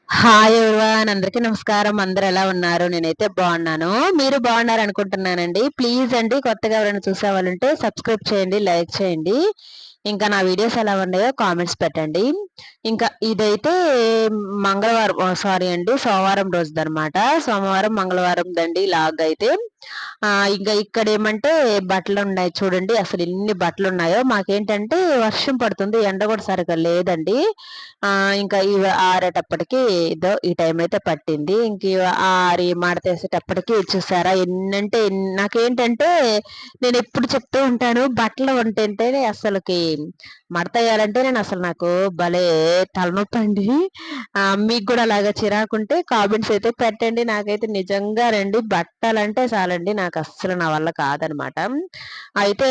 Hi everyone, అందరికీ నమస్కారం. అందరు ఎలా ఉన్నారు? నేనైతే బాగున్నాను. మీరు బాగున్నారు అనుకుంటున్నానండి. ప్లీజ్ అండి, కొత్తగా ఎవరైనా చూసే వాళ్ళు ఉంటే సబ్స్క్రైబ్ చేయండి, లైక్ చేయండి. ఇంకా నా వీడియోస్ ఎలా ఉన్నాయో కామెంట్స్ పెట్టండి. ఇంకా ఇదైతే మంగళవారం, సారీ అండి, సోమవారం రోజుదనమాట. సోమవారం మంగళవారం దండి లాగ్ అయితే. ఇంకా ఇక్కడ ఏమంటే బట్టలు ఉన్నాయి చూడండి, అసలు ఎన్ని బట్టలు ఉన్నాయో. మాకేంటంటే వర్షం పడుతుంది, ఎండ కూడా సరిగ్గా లేదండి. ఇంకా ఇవి ఆరేటప్పటికి ఇదో ఈ టైం అయితే పట్టింది. ఇంక ఇవి ఆరి మడతేసేటప్పటికి చూసారా ఎన్నంటే నాకేంటంటే నేను ఎప్పుడు చెప్తూ ఉంటాను, బట్టలు ఉంటేనే అసలుకి మడత వేయాలంటే నాకు భలే తలనొప్పి అండి. మీకు కూడా అలాగా చిరాకుంటే కామెంట్స్ అయితే పెట్టండి. నాకైతే నిజంగా రండి బట్టలంటే చాలండి, నాకు అస్సలు నా వల్ల కాదనమాట. అయితే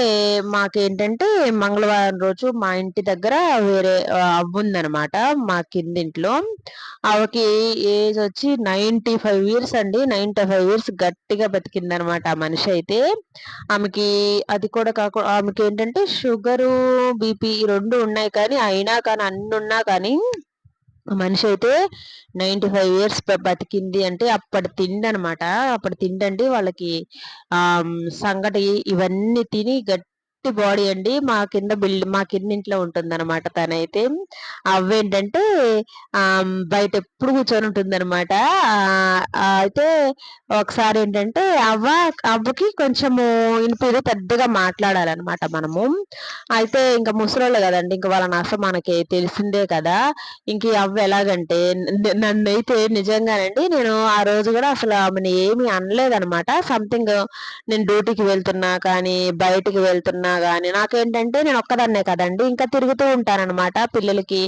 మాకేంటంటే మంగళవారం రోజు మా ఇంటి దగ్గర వేరే అవ్వుందనమాట, మా కిందింట్లో. ఆమెకి ఏజ్ వచ్చి 95 ఇయర్స్ అండి. 95 ఇయర్స్ గట్టిగా బతికిందనమాట ఆ మనిషి అయితే. ఆమెకి అది కూడా కాకుండా ఆమెకి ఏంటంటే షుగరు, బీపీ ఈ రెండు ఉన్నాయి. కానీ అయినా కానీ అన్ని ఉన్నా కానీ మనిషి అయితే 95 ఇయర్స్ బతికింది అంటే అప్పటి తిండి అనమాట. అప్పటి తిండి అండి వాళ్ళకి. సంగటి ఇవన్నీ తిని గట్టి బాడీ అండి. మా కింద ఇంట్లో ఉంటుందన్నమాట తనైతే. అవ్వేంటంటే బయట ఎప్పుడు కూర్చొని ఉంటుందన్నమాట. అయితే ఒకసారి ఏంటంటే అవ్వకి కొంచెము ఇనిపేదో పెద్దగా మాట్లాడాలన్నమాట మనము. అయితే ఇంకా ముసలోళ్ళు కదండి, ఇంకా వాళ్ళ నస మనకి తెలిసిందే కదా. ఇంక ఈ అవ్వ ఎలాగంటే నన్నైతే నిజంగానండి, నేను ఆ రోజు కూడా అసలు ఆమెను ఏమీ అనలేదనమాట. సంథింగ్ నేను డ్యూటీకి వెళ్తున్నా కానీ, బయటికి వెళ్తున్నా కానీ నాకేంటంటే నేను ఒక్కదాన్నే కదండి, ఇంకా తిరుగుతూ ఉంటానన్నమాట. పిల్లలకి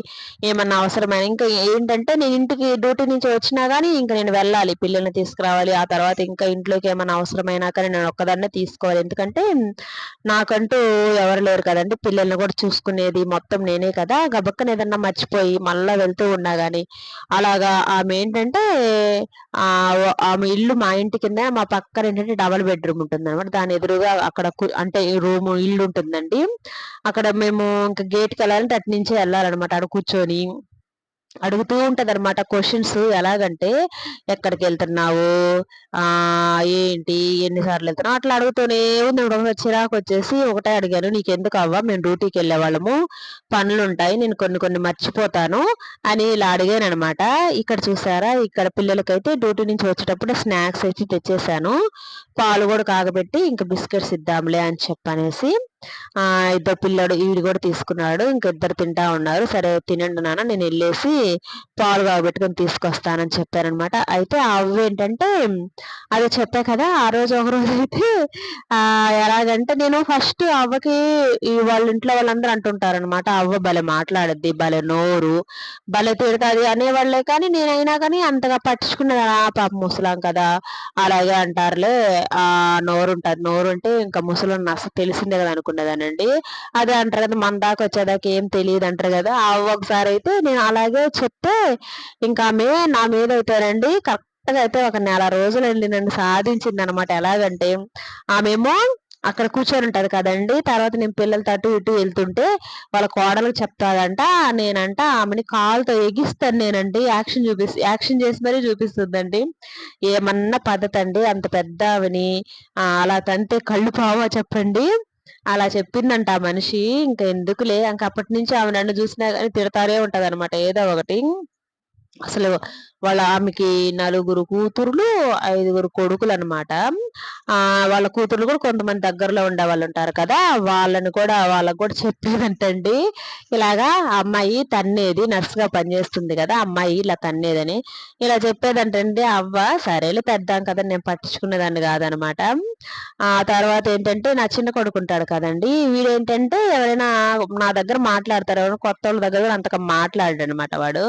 ఏమన్నా అవసరమైన ఇంకా ఏంటంటే నేను ఇంటికి డ్యూటీ నుంచి వచ్చినా కానీ ఇంక నేను వెళ్ళాలి, పిల్లల్ని తీసుకురావాలి. ఆ తర్వాత ఇంకా ఇంట్లోకి ఏమన్నా అవసరమైనా కానీ నేను ఒక్కదాన్నే తీసుకోవాలి. ఎందుకంటే నాకంటూ ఎవరు లేరు కదండి, పిల్లల్ని కూడా చూసుకునేది మొత్తం నేనే కదా. గబక్కన ఏదన్నా మర్చిపోయి మళ్ళా వెళ్తూ ఉన్నా గానీ అలాగా ఆమె ఏంటంటే ఆమె ఇల్లు మా ఇంటి కింద, మా పక్కన ఏంటంటే డబల్ బెడ్రూమ్ ఉంటుందన్నమాట. దాని ఎదురుగా అక్కడ అంటే రూమ్ ఇల్లు ఉంటుందండి. అక్కడ మేము ఇంకా గేట్‌కి వెళ్ళాలంటే అటు నుంచే వెళ్ళాలన్నమాట. ఆడ కూర్చొని అడుగుతూ ఉంటదనమాట క్వెషన్స్. ఎలాగంటే ఎక్కడికెళ్తున్నావు? ఏంటి? ఎన్ని సార్లు ఎళ్తున్నావు? అట్లా అడుగుతూనే ఉంది. ఒకరోజు చిరాకొచ్చేసి ఒకటే అడిగాను. "నీకెందుకవ్వ, మేము డ్యూటీకెళ్ళేవాళ్ళము. పనులుంటాయి. నేను కొన్ని కొన్ని మర్చిపోతాను" అని ఇలా అడిగాననమాట. ఇక్కడ చూసారా, ఇక్కడ పిల్లలకైతే డ్యూటీ నుంచి వచ్చేటప్పుడు స్నాక్స్ అయితే తెచ్చేసాను. పాలు గూడా కాగబెట్టి ఇంక బిస్కెట్స్ ఇద్దాంలే అని చెప్పనేసి ఇద్దరు పిల్లోడు ఈడు కూడా తీసుకున్నాడు. ఇంక ఇద్దరు తింటా ఉన్నారు. సరే తినండి నాన్న, నేనెళ్ళేసి పాలు కాగబెట్టుకొని తీసుకొస్తానని చెప్పాననమాట. అయితే ఆ అవ్వేంటంటే అదే చెప్పా కదా, ఆ రోజు ఒకరోజైతే ఎలాగంటే నేను ఫస్ట్ అవ్వకి వాళ్ళ ఇంట్లో వాళ్ళందరూ అంటుంటారనమాట, అవ్వ భలే మాట్లాడుద్ది, భలే నోరు, భలే తిడతాది అనేవాళ్ళే. కానీ నేనైనా కానీ అంతగా పట్టించుకునేదాన్ని. పాపం ముసలాం కదా, అలాగే అంటారులే, నోరుంటది. నోరుంటే ఇంకా ముసలోళ్ళ నస తెలిసిందే కదా అనుకునేదాన్నండి. అదే అంటారు కదా, మన దాకా వచ్చేదాకా ఏం తెలీదంటారు కదా. ఆ ఒకసారైతే నేను అలాగే చెప్తే ఇంకా ఆమె నా మీదయితేనండి కరెక్ట్‌గా అయితే ఒక నెల రోజులండి నన్ను సాధించిందనమాట. ఎలాగంటే ఆమేమో అక్కడ కూర్చొనుంటది కదండీ! తర్వాత నేను పిల్లలతో అటు ఇటు ఎళ్తుంటే వాళ్ళ కోడలికి చెప్తాదంట. నేనంట ఆమెని కాలుతో ఎగిస్తాను నేనండి. యాక్షన్ చేసి మరీ చూపిస్తదండి. ఏమన్నా పద్ధతండి, అంత పెద్దామెని అలా తంతే కళ్ళు పావా చెప్పండి? అలా చెప్పిందంట ఆ మనిషి. ఇంక ఎందుకులే, ఇంక అప్పటినుంచి ఆమె నన్ను చూసినా గాని తిడతానే ఉంటదనమాట ఏదో ఒకటి. అసలు ఆమెకి నలుగురు కూతుర్లు, ఐదుగురు కొడుకులనమాట. వాళ్ళ కూతుర్లు కూడా కొంతమంది దగ్గరలో ఉండేవాళ్ళుంటారు కదా, వాళ్ళకి కూడా చెప్పేదంటండి. ఇలాగా అమ్మాయి తన్నేది, నర్స్‌గా పనిచేస్తుంది గదా, అమ్మాయి ఇలా తన్నేదని. ఇలా చెప్పేదంటండి అవ్వ. సరేలే పెద్దామె కదా, నేను పట్టించుకునేదాన్ని గాదనమాట. తర్వాతేంటంటే నా చిన్న కొడుకుంటాడు కదండీ, వీడేంటంటే ఎవరైనా నా దగ్గర మాట్లాడతారు. ఎవరైనా కొత్తోళ్ళ దగ్గర కూడా అంతగా మాట్లాడడనమాట వాడు.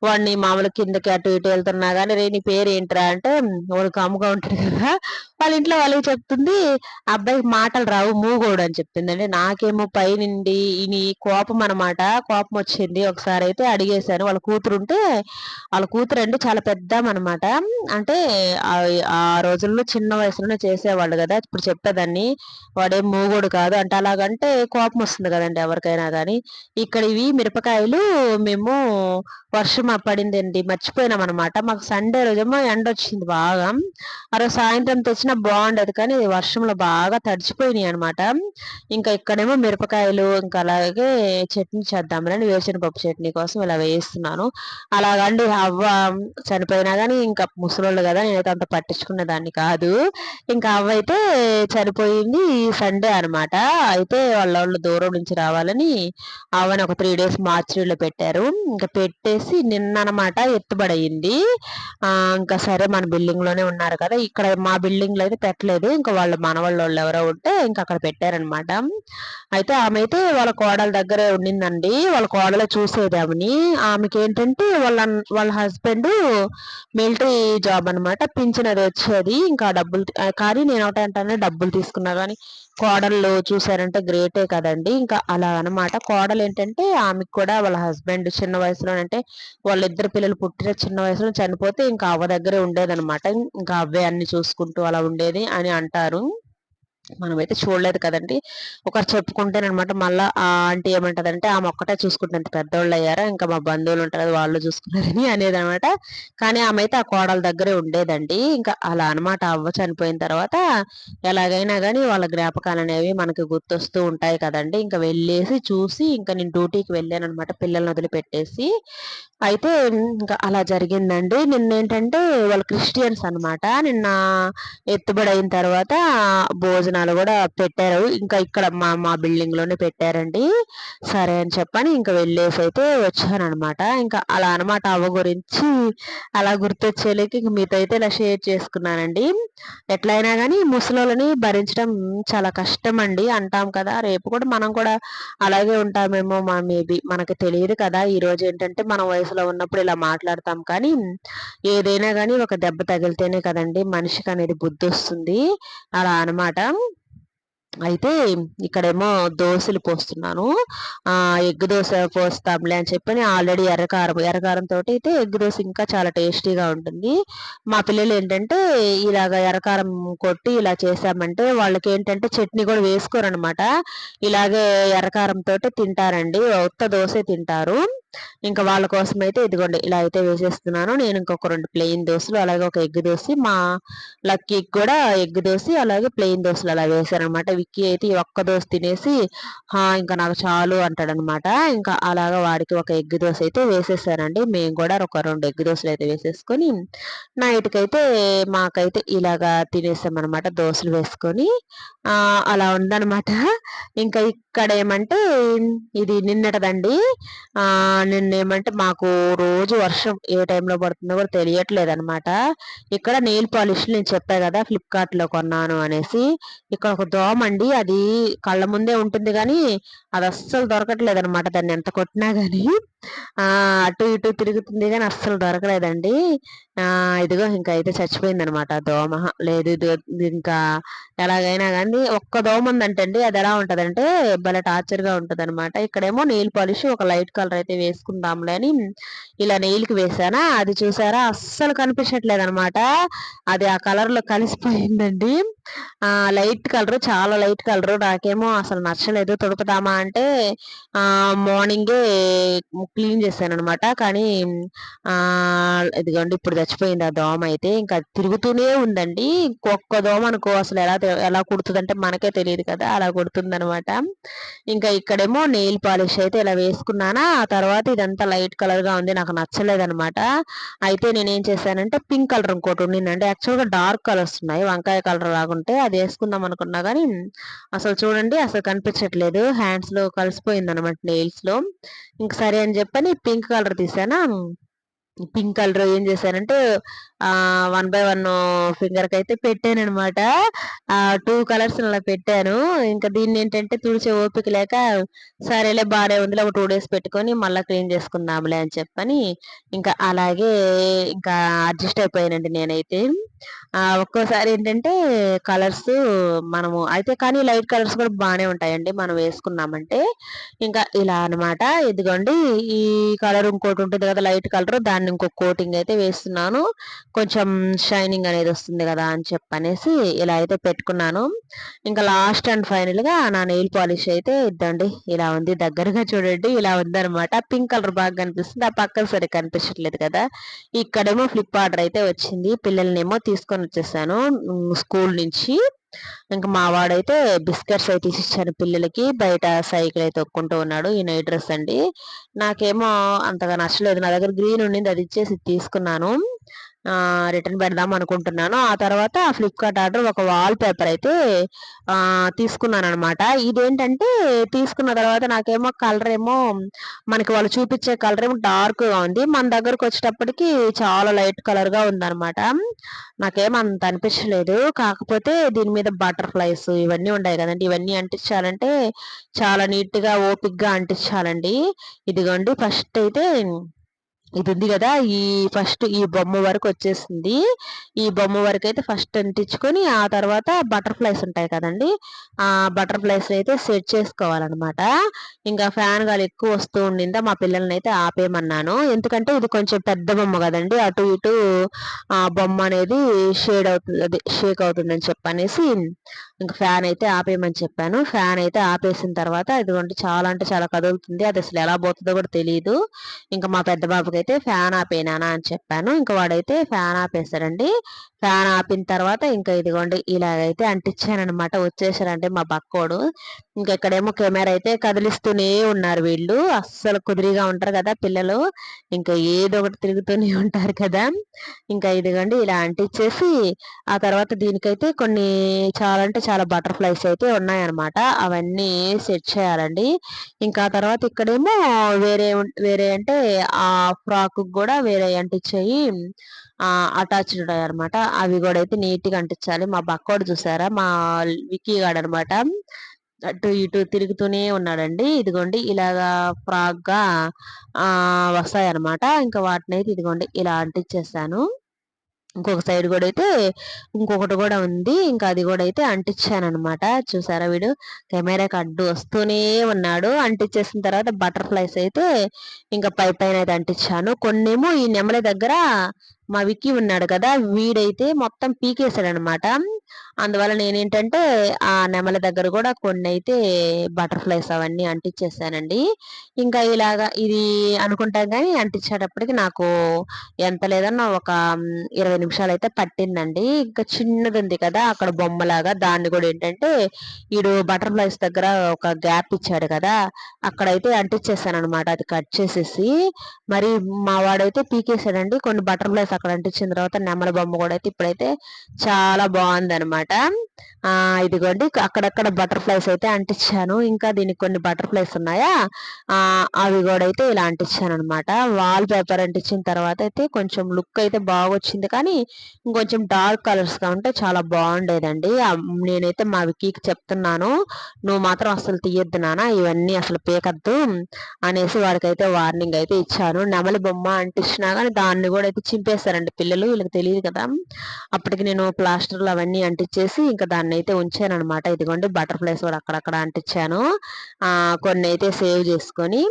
వాడిని మామూలుగా కిందకి అటు ఇటు వెళ్తున్నా గానీ, "రేయ్! నీ పేరేంట్రా" అంటే వాడు కామ్‌గా ఉంటాడు కదా, వాళ్ళ ఇంట్లో వాళ్ళకి చెప్తుంది. ఆ అబ్బాయికి మాటలు రావు, మూగోడు అని చెప్తుందండి. నాకేమో పైనుండి ఈని కోపమనమాట. కోపమొచ్చింది. ఒకసారైతే అడిగేశాను. వాళ్ళ కూతురుంటే వాళ్ళ కూతురండి చాలా పెద్దామనమాట. అంటే ఆ రోజుల్లో చిన్న వయసులోనే చేసేవాళ్ళు గదా. ఇప్పుడు చెప్పేదాన్ని, "వాడేం మూగోడు కాదు" అంటే అలాగంటే కోపమొస్తుంది గదండీ ఎవరికైనా గానీ. ఇక్కడ ఇవి మిరపకాయలు మేము వర్షం పడిందండి, మర్చిపోయినాం అనమాట. మాకు సండే రోజేమో ఎండ వచ్చింది బాగా. ఆ రోజు సాయంత్రం తెచ్చినా బాగుండేది, కానీ వర్షంలో బాగా తడిచిపోయినాయి అనమాట. ఇంకా ఇక్కడేమో మిరపకాయలు, ఇంకా అలాగే చట్నీ చేద్దామని వేరుశనగపప్పు చట్నీ కోసం ఇలా వేయిస్తున్నాను. అలాగండి అవ్వ చనిపోయినా కానీ ఇంకా ముసలోళ్ళు కదా, నేనైతే అంత పట్టించుకునే దాన్ని కాదు. ఇంకా అవ్వ అయితే చనిపోయింది సండే అనమాట. అయితే వాళ్ళ దూరం నుంచి రావాలని అవ్వని ఒక 3 డేస్ మార్చిలో పెట్టారు. ఇంకా పెట్టేసి నిన్న అనమాట ఎత్తుబడయింది. ఇంకా సరే మన బిల్డింగ్ లోనే ఉన్నారు కదా, ఇక్కడ మా బిల్డింగ్ లో అయితే పెట్టలేదు. ఇంకా వాళ్ళ మనవాళ్ళు ఎవరో ఉంటే ఇంకా అక్కడ పెట్టారనమాట. అయితే ఆమె అయితే వాళ్ళ కోడల దగ్గరే ఉండిందండి. వాళ్ళ కోడలే చూసేది ఆమెని. ఆమెకి ఏంటంటే వాళ్ళ హస్బెండ్ మిలిటరీ జాబ్ అనమాట. పింఛన్ అది వచ్చేది. ఇంకా డబ్బులు కానీ నేను ఒకటంటానే, డబ్బులు తీసుకున్నా కానీ కోడళ్ళు చూసారంటే గ్రేటే కదండి. ఇంకా అలా అనమాట. కోడలు ఏంటంటే ఆమెకు కూడా వాళ్ళ హస్బెండ్ చిన్న వయసులోనంటే వాళ్ళిద్దరు పిల్లలు పుట్టిన చిన్న వయసులో చనిపోతే ఇంకా అవ్వ దగ్గరే ఉండేదనమాట. ఇంకా అవ్వే అన్ని చూసుకుంటూ అలా ఉండేది అని అంటారు. మనమైతే చూడలేదు కదండి. ఒకరు చెప్పుకుంటేనమాట. మళ్ళా ఆ ఆంటీ ఏమంటదంటే ఆమె ఒక్కటే చూసుకుంటుంది, పెద్దోళ్ళు అయ్యారా ఇంకా మా బంధువులు ఉంటారు వాళ్ళు చూసుకున్నారని అనేదనమాట. కానీ ఆమె అయితే ఆ కోడల దగ్గరే ఉండేదండి. ఇంకా అలా అనమాట. అవ్వ చనిపోయిన తర్వాత ఎలాగైనా కానీ వాళ్ళ జ్ఞాపకాలు అనేవి మనకి గుర్తొస్తూ ఉంటాయి కదండి. ఇంకా వెళ్ళేసి చూసి ఇంకా నేను డ్యూటీకి వెళ్ళానమాట పిల్లల్ని వదిలిపెట్టేసి. అయితే ఇంకా అలా జరిగిందండి. నిన్నేంటంటే వాళ్ళు క్రిస్టియన్స్ అనమాట. నిన్న ఎత్తుబడయిన తర్వాత భోజనాలు గూడా పెట్టారు. ఇంకా ఇక్కడ మా బిల్డింగ్ లోనే పెట్టారండి. సరే అని చెప్పని ఇంక వెళ్ళేసైతే వచ్చాననమాట. ఇంకా అలా అనమాట అవ్వ గురించి అలా గుర్తొచ్చేలేకి ఇంక మీతో అయితే ఇలా షేర్ చేసుకున్నానండి. ఎట్లయినా గానీ ముసలోళ్ళని భరించడం చాలా కష్టమండి అంటాం కదా! రేపు కూడా మనం కూడా అలాగే ఉంటామేమో మేబీ మనకు తెలియదు కదా! ఈరోజు ఏంటంటే మన వయసులో ఉన్నప్పుడు ఇలా మాట్లాడతాం కానీ, ఏదైనా గానీ ఒక దెబ్బ తగిలితేనే కదండీ మనిషికనేది బుద్ధొస్తుంది. అలా అనమాట. అయితే ఇక్కడేమో దోసలు పోస్తున్నాను. ఎగ్ దోస పోస్తాంలే అని చెప్పని ఆల్రెడీ ఎర్రకారంతోటి అయితే ఎగ్ దోస ఇంకా చాలా టేస్టీగా ఉంటుంది. మా పిల్లలేంటంటే ఇలాగ ఎర్రకారం కొట్టి ఇలా చేశామంటే వాళ్ళకేంటంటే చట్నీ కూడా వేసుకోరనమాట. ఇలాగే ఎర్రకారంతోటి తింటారండి. ఉత్త దోసే తింటారు. ఇంకా వాళ్ళ కోసమైతే ఇదిగోండి ఇలా అయితే వేసేస్తున్నాను. నేను ఇంకొక 2 ప్లెయిన్ దోసలు, అలాగే ఒక ఎగ్ దోసి, మా లక్కీకి కూడా ఎగ్ దోసి, అలాగే ప్లెయిన్ దోసలు అలా వేశాననమాట. విక్కీ అయితే ఈ ఒక్క దోస తినేసి ఇంకా నాకు చాలు అంటాడనమాట. ఇంకా అలాగా వాడికి ఒక ఎగ్ దోస అయితే వేసేసానండి. మేము కూడా ఒక 2 ఎగ్ దోసలు అయితే వేసేసుకొని నైట్‌కైతే మాకైతే ఇలాగా తినేసామనమాట దోసలు వేసుకొని. అలా ఉందనమాట. ఇంకా ఇక్కడేమంటే ఇది నిన్నటిదండి. నిన్నేమంటే మాకు రోజు వర్షం ఏ టైంలో పడుతుందో కూడా తెలియట్లేదనమాట. ఇక్కడ నెయిల్ పాలిష్‌లు నేను చెప్పా గదా! ఫ్లిప్‌కార్ట్‌లో కొన్నాను అనేసి. ఇక్కడ ఒక దోమండి, అది కళ్ళ ముందే ఉంటుంది గానీ, అదస్సలు దొరకట్లేదనమాట. దాన్ని ఎంత కొట్టినా గానీ. అటు ఇటు తిరుగుతుంది గానీ అస్సలు దొరకలేదండి. ఇదిగో ఇంకా అయితే చచ్చిపోయిందనమాట ఆ దోమ. లేదు ఇది ఇంకా ఎలాగైనా గానీ ఒక్క దోమ ఉందంటండి. అదెలా ఉంటదంటే భలే టార్చర్‌గా ఉంటదనమాట. ఇక్కడేమో నెయిల్ పాలిష్ ఒక లైట్ కలర్ అయితే వేసుకుందాంలే అని ఇలా నెయిల్‌కి వేశానా, అది చూసారా అస్సలు కనిపించట్లేదనమాట. అది ఆ కలర్‌లో కలిసిపోయిందండి. లైట్ కలరు, చాలా లైట్ కలరు. నాకేమో అసలు నచ్చలేదు. తుడుపుదామా అంటే మార్నింగే క్లీన్ చేశాననమాట. కానీ ఇదిగోండి ఇప్పుడు చచ్చిపోయింది ఆ దోమ అయితే. ఇంకా తిరుగుతూనే ఉందండి. ఒక్క దోమ అనుకో అసలు ఎలా కుడుతదంటే మనకే తెలియదు కదా! అలా కుడుతుందనమాట. ఇంకా ఇక్కడేమో నెయిల్ పాలిష్ అయితే ఇలా వేసుకున్నానా, ఆ తర్వాత ఇదంతా లైట్ కలర్‌గా ఉంది. నాకు నచ్చలేదనమాట. అయితే నేనేం చేశానంటే పింక్ కలర్ ఇంకోటి ఉండిందండి. యాక్చువల్‌గా డార్క్ కలర్స్ ఉన్నాయి. వంకాయ కలర్ లాగుంటే అది వేసుకుందాం అనుకున్నా గానీ, అసలు చూడండి అసలు కనిపించట్లేదు. హ్యాండ్స్‌లో కలిసిపోయిందనమాట నెయిల్స్‌లో. ఇంక సరే అని చెప్పని పింక్ కలర్ తీసానా, పింక్ కలర్ ఏం చేశానంటే 1 బై 1 ఫింగర్‌కైతే పెట్టాననమాట. 2 కలర్స్ అలా పెట్టాను. ఇంకా దీన్నేంటంటే తుడిచే ఓపిక లేక సరేలే బానే ఉందిలే ఒక 2 డేస్ పెట్టుకొని మళ్ళా క్లీన్ చేసుకుందాంలే అని చెప్పని ఇంకా అలాగే ఇంకా అడ్జస్ట్ అయిపోయానండి నేనైతే. ఒక్కోసారి ఏంటంటే కలర్స్ మనము అయితే కానీ లైట్ కలర్స్ కూడా బానే ఉంటాయండి మనం వేసుకున్నామంటే. ఇంకా ఇలా అనమాట. ఇదిగోండి ఈ కలర్ ఇంకోటి ఉంటుంది కదా లైట్ కలర్, దాన్ని ఇంకొక కోటింగ్ అయితే వేస్తున్నాను. కొంచెం షైనింగ్ అనేది వస్తుంది కదా అని చెప్పనేసి ఇలా అయితే పెట్టుకున్నాను. ఇంకా లాస్ట్ అండ్ ఫైనల్‌గా నా నెయిల్ పాలిష్ అయితే ఇదండి. ఇలా ఉంది. దగ్గరగా చూడండి ఇలా ఉందనమాట. పింక్ కలర్ బాగా కనిపిస్తుంది. ఆ పక్కన సరిగ్గా కనిపించట్లేదు కదా! ఇక్కడేమో ఫ్లిప్ ఆర్డర్ అయితే వచ్చింది. పిల్లలనేమో తీసుకొని వచ్చేసాను స్కూల్ నుంచి. ఇంక మా వాడైతే బిస్కెట్స్ అయితే తీసిచ్చాను పిల్లలకి. బయట సైకిల్ అయితే తొక్కుంటూ ఉన్నాడు. ఈ నైట్ డ్రెస్ అండి. నాకేమో అంతగా నచ్చలేదు. నా దగ్గర గ్రీన్ ఉండింది. అది ఇచ్చేసి తీసుకున్నాను. రిటర్న్ పెడదాం అనుకుంటున్నాను. ఆ తర్వాత ఫ్లిప్‌కార్ట్ ఆర్డర్ ఒక వాల్ పేపర్ అయితే తీసుకున్నాననమాట. ఇదేంటంటే తీసుకున్న తర్వాత నాకేమో కలర్ ఏమో మనకి వాళ్ళు చూపించే కలర్ ఏమో డార్క్‌గా ఉంది. మన దగ్గరకొచ్చేటప్పటికి చాలా లైట్ కలర్‌గా ఉందనమాట. నాకేం అంత అనిపించలేదు. కాకపోతే దీని మీద బటర్‌ఫ్లైస్ ఇవన్నీ ఉన్నాయి గదండీ! ఇవన్నీ అంటించాలంటే చాలా నీట్‌గా ఓపికగా అంటించాలండి. ఇదిగోండి ఫస్ట్ అయితే ఇది ఉంది గదా! ఫస్ట్ ఈ బొమ్మ వరకొచ్చేసింది. ఈ బొమ్మ వరకైతే ఫస్ట్ అంటించుకొని, ఆ తర్వాత బటర్‌ఫ్లైస్ ఉంటాయి కదండీ! ఆ బటర్‌ఫ్లైస్ అయితే సెట్ చేసుకోవాలనమాట. ఇంకా ఫ్యాన్ గాలి ఎక్కువ వస్తూ ఉండిందా, మా పిల్లలనైతే ఆపేయమన్నాను. ఎందుకంటే ఇది కొంచెం పెద్ద బొమ్మ గదండీ! అటు ఇటు బొమ్మ అనేది షేడ్ అవుతుంది. అదే షేక్ అవుతుందని చెప్పనేసి ఇంక ఫ్యాన్ అయితే ఆపేయమని చెప్పాను. ఫ్యాన్ అయితే ఆపేసిన తర్వాత ఇదిగోండి చాలా అంటే చాలా కదులుతుంది. అదసలు ఎలా పోతదో కూడా తెలీదు. ఇంక మా పెద్ద బాబుకైతే ఫ్యాన్ ఆపేయి నాన్న అని చెప్పాను. ఇంక వాడైతే ఫ్యాన్ ఆపేసాడండి. ఫ్యాన్ ఆపిన తర్వాత ఇంకా ఇదిగోండి ఇలాగైతే అంటించాననమాట. వచ్చేసారండి మా పక్కోడు. ఇంక ఇక్కడేమో కెమెరా అయితే కదిలిస్తూనే ఉన్నారు వీళ్ళు. అస్సలు కుదిరిగా ఉంటారు కదా పిల్లలు. ఇంకా ఏదో ఒకటి తిరుగుతూనే ఉంటారు కదా! ఇంకా ఇదిగోండి ఇలా అంటించేసి ఆ తర్వాత దీనికైతే కొన్ని చాలా అంటే చాలా బటర్‌ఫ్లైస్ అయితే ఉన్నాయన్నమాట. అవన్నీ సెట్ చేయాలండి. ఇంకా ఆ తర్వాత ఇక్కడేమో వేరే అంటే ఫ్రాక్‌కి గూడా వేరే అంటించేయి అటాచ్డ్ ఉన్నాయన్నమాట. అవి గూడా అయితే నీట్‌గా అంటించాలి. మా పక్కోడు చూసారా విక్కీ గాడనమాట. అటు ఇటు తిరుగుతూనే ఉన్నాడండి. ఇదిగోండి ఇలాగా ఫ్రాక్‌గా వస్తాయన్నమాట. ఇంకా వాటినైతే ఇదిగోండి ఇలా అంటించేసాను. ఇంకొక సైడ్ గూడా అయితే ఇంకొకటి గూడా ఉంది. ఇంకా అది గూడా అయితే అంటించాననమాట. చూసారా వీడు కెమెరాకి అడ్డు వస్తూనే ఉన్నాడు. అంటించేసిన తర్వాత బటర్‌ఫ్లైస్ అయితే ఇంకా పైనైతే అంటించాను. కొన్నేమో ఈ నెమలి దగ్గర మా విక్కీ ఉన్నాడు కదా! వీడైతే మొత్తం పీకేసాడనమాట. అందువల్ల నేనేంటంటే ఆ నెమలి దగ్గర గూడా కొన్నైతే బటర్‌ఫ్లైస్ అవన్నీ అంటించేసానండి. ఇంకా ఇలాగా ఇది అనుకుంటాం గానీ అంటించేటప్పటికి నాకు ఎంత లేదన్నా ఒక 20 నిమిషాలయితే పట్టిందండి. ఇంకా చిన్నదుంది కదా! అక్కడ బొమ్మలాగా దాన్ని గూడా ఏంటంటే ఈడు బటర్‌ఫ్లైస్ దగ్గర ఒక గ్యాప్ ఇచ్చాడు కదా! అక్కడైతే అంటించేసాననమాట. అది కట్ చేసేసి. మరి మా వాడైతే పీకేసాడండి. కొన్ని బటర్‌ఫ్లైస్ అక్కడ అంటించిన తర్వాత నెమలి బొమ్మ గూడా అయితే ఇప్పుడైతే చాలా బావుందనమాట. ఇదిగోండి అక్కడక్కడ బటర్‌ఫ్లైస్ అయితే అంటించాను. ఇంకా దీనికి కొన్ని బటర్‌ఫ్లైస్ ఉన్నాయా అవి గూడా అయితే ఇలా అంటించాననమాట. వాల్ పేపర్ అంటించిన తర్వాత అయితే కొంచెం లుక్ అయితే బాగొచ్చింది. కానీ ఇంకొంచెం డార్క్ కలర్స్‌గా ఉంటే చాలా బావుండేదండి. నేనైతే మా విక్కీకి చెప్తున్నాను. "నువ్వు మాత్రం అస్సలు తీయొద్దు నాన్న. ఇవన్నీ అసలు పీకద్దు" అనేసి వాడికైతే వార్నింగ్ అయితే ఇచ్చాను. నెమలి బొమ్మ అంటించినా గాని దాన్ని గూడా అయితే చింపేసారండి పిల్లలు. వీళ్ళకి తెలీదు కదా! అప్పటికి నేను ప్లాస్టర్‌లు అవన్నీ అంటించేసి ఇంకా దాన్నైతే ఉంచాననమాట. ఇదిగోండి బటర్‌ఫ్లైస్ కూడా అక్కడక్కడ అంటించాను. కొన్నైతే సేవ్ చేసుకొని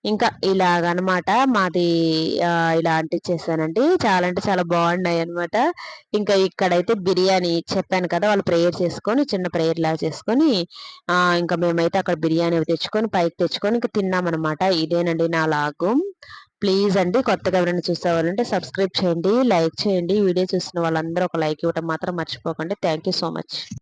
ఇంకా ఇలాగనమాట మాది ఇలా అంటించేసానండి. చాలా అంటే చాలా బాగున్నాయన్నమాట. ఇంకా ఇక్కడైతే బిర్యానీ చెప్పాను కదా! వాళ్ళు ప్రేయర్ చేసుకొని చిన్న ప్రేయర్‌లాగా చేసుకొని ఇంకా మేమైతే అక్కడ బిర్యానీ అవి తెచ్చుకొని పైకి తెచ్చుకొని ఇంక తిన్నామనమాట. ఇదేనండి నా లాగు. ప్లీజ్ అండి కొత్తగా ఎవరైనా చూసేవాళ్ళుంటే సబ్స్క్రైబ్ చేయండి, లైక్ చేయండి. వీడియో చూసిన వాళ్ళందరూ ఒక లైక్ ఇవ్వడం మాత్రం మర్చిపోకండి. Thank you so much.